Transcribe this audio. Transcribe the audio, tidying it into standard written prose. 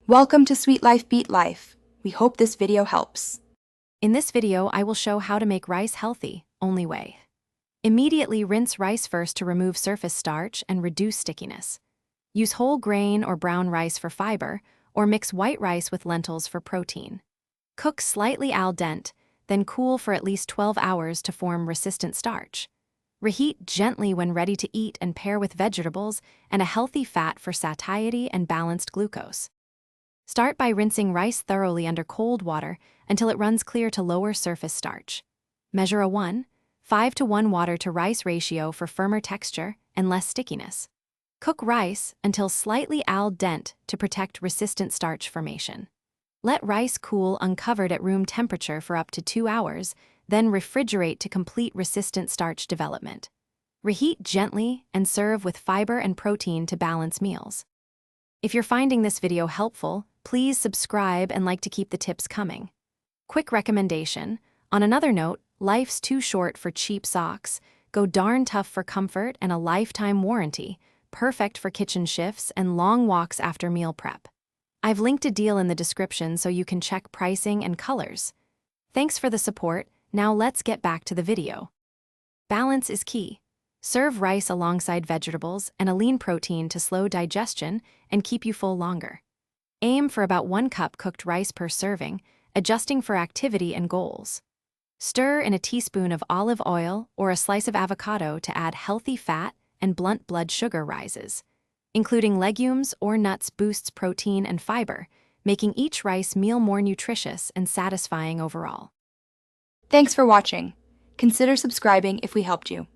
Welcome to Sweet Life Beat Life. We hope this video helps. In this video, I will show how to make rice healthy, only way. Immediately rinse rice first to remove surface starch and reduce stickiness. Use whole grain or brown rice for fiber, or mix white rice with lentils for protein. Cook slightly al dente, then cool for at least 12 hours to form resistant starch. Reheat gently when ready to eat and pair with vegetables and a healthy fat for satiety and balanced glucose. Start by rinsing rice thoroughly under cold water until it runs clear to lower surface starch. Measure a 1:5 water to rice ratio for firmer texture and less stickiness. Cook rice until slightly al dente to protect resistant starch formation. Let rice cool uncovered at room temperature for up to 2 hours, then refrigerate to complete resistant starch development. Reheat gently and serve with fiber and protein to balance meals. If you're finding this video helpful, please subscribe and like to keep the tips coming. Quick recommendation: on another note, life's too short for cheap socks. Go darn tough for comfort and a lifetime warranty, perfect for kitchen shifts and long walks after meal prep. I've linked a deal in the description so you can check pricing and colors. Thanks for the support. Now let's get back to the video. Balance is key. Serve rice alongside vegetables and a lean protein to slow digestion and keep you full longer. Aim for about 1 cup cooked rice per serving, adjusting for activity and goals. Stir in a teaspoon of olive oil or a slice of avocado to add healthy fat and blunt blood sugar rises. Including legumes or nuts boosts protein and fiber, making each rice meal more nutritious and satisfying overall. Thanks for watching. Consider subscribing if we helped you.